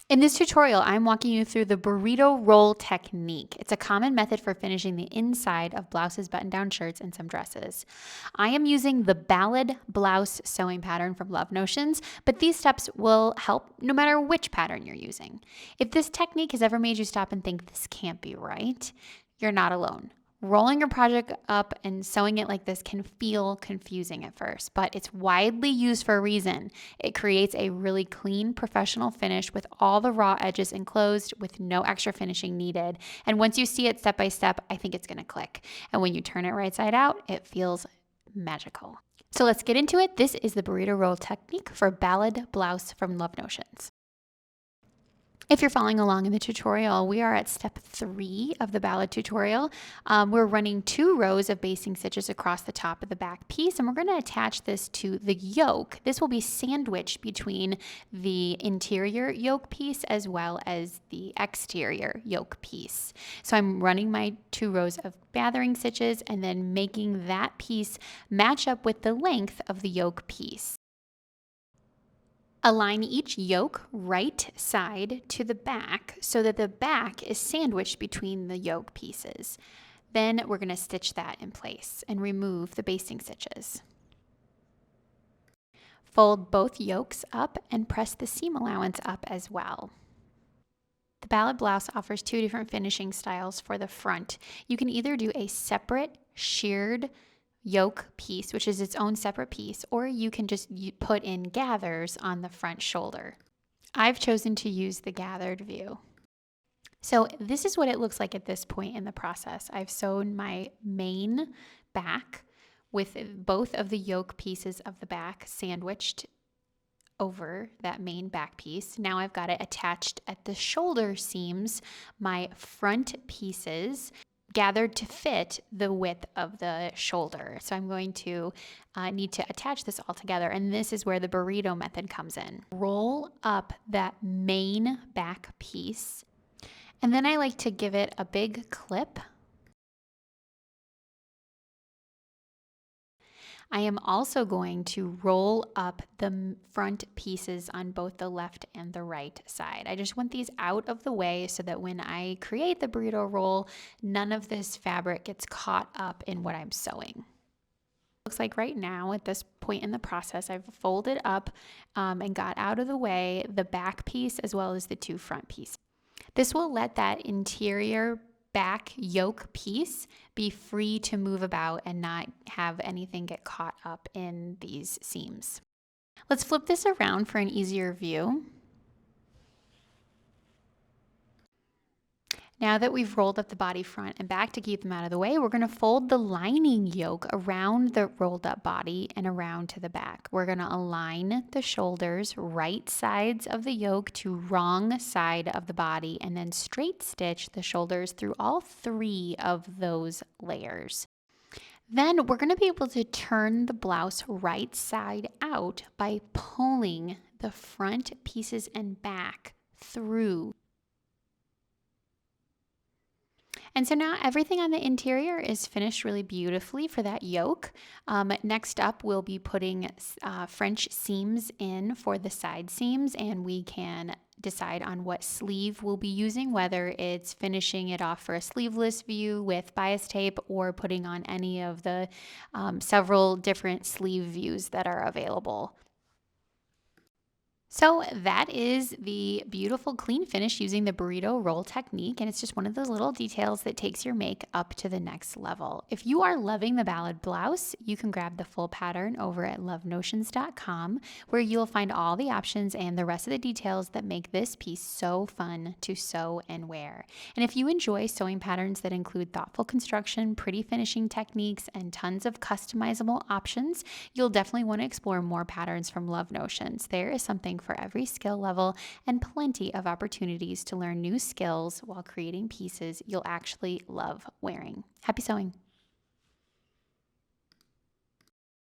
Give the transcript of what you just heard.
In this tutorial, I'm walking you through the burrito roll technique. It's a common method for finishing the inside of blouses, button-down shirts, and some dresses. I am using the Ballad Blouse sewing pattern from Love Notions, but these steps will help no matter which pattern you're using. If this technique has ever made you stop and think this can't be right, you're not alone. Rolling your project up and sewing it like this can feel confusing at first, but it's widely used for a reason. It creates a really clean, professional finish with all the raw edges enclosed with no extra finishing needed. And once you see it step by step, I think it's going to click. And when you turn it right side out, it feels magical. So let's get into it. This is the burrito roll technique for Ballad Blouse from Love Notions. If you're following along in the tutorial, we are at step 3 of the ballad tutorial. We're running 2 rows of basting stitches across the top of the back piece, and we're going to attach this to the yoke. This will be sandwiched between the interior yoke piece as well as the exterior yoke piece. So I'm running my 2 rows of gathering stitches and then making that piece match up with the length of the yoke piece. Align each yoke right side to the back so that the back is sandwiched between the yoke pieces. Then we're going to stitch that in place and remove the basting stitches. Fold both yokes up and press the seam allowance up as well. The Ballad Blouse offers 2 different finishing styles for the front. You can either do a separate sheared yoke piece, which is its own separate piece, or you can just put in gathers on the front shoulder. I've chosen to use the gathered view. So this is what it looks like at this point in the process. I've sewn my main back with both of the yoke pieces of the back sandwiched over that main back piece. Now I've got it attached at the shoulder seams, my front pieces gathered to fit the width of the shoulder. So I'm going to need to attach this all together, and this is where the burrito method comes in. Roll up that main back piece, and then I like to give it a big clip. I am also going to roll up the front pieces on both the left and the right side. I just want these out of the way so that when I create the burrito roll, none of this fabric gets caught up in what I'm sewing. Looks like right now at this point in the process, I've folded up and got out of the way the back piece as well as the 2 front pieces. This will let that interior back yoke piece be free to move about and not have anything get caught up in these seams. Let's flip this around for an easier view. Now that we've rolled up the body front and back to keep them out of the way, we're going to fold the lining yoke around the rolled up body and around to the back. We're going to align the shoulders right sides of the yoke to wrong side of the body and then straight stitch the shoulders through all 3 of those layers. Then we're going to be able to turn the blouse right side out by pulling the front pieces and back through. And so now everything on the interior is finished really beautifully for that yoke. Next up, we'll be putting French seams in for the side seams, and we can decide on what sleeve we'll be using, whether it's finishing it off for a sleeveless view with bias tape or putting on any of the several different sleeve views that are available. So that is the beautiful clean finish using the burrito roll technique, and it's just one of those little details that takes your make up to the next level. If you are loving the Ballad Blouse, you can grab the full pattern over at lovenotions.com, where you'll find all the options and the rest of the details that make this piece so fun to sew and wear. And if you enjoy sewing patterns that include thoughtful construction, pretty finishing techniques, and tons of customizable options, you'll definitely want to explore more patterns from Love Notions. There is something for every skill level and plenty of opportunities to learn new skills while creating pieces you'll actually love wearing. Happy sewing!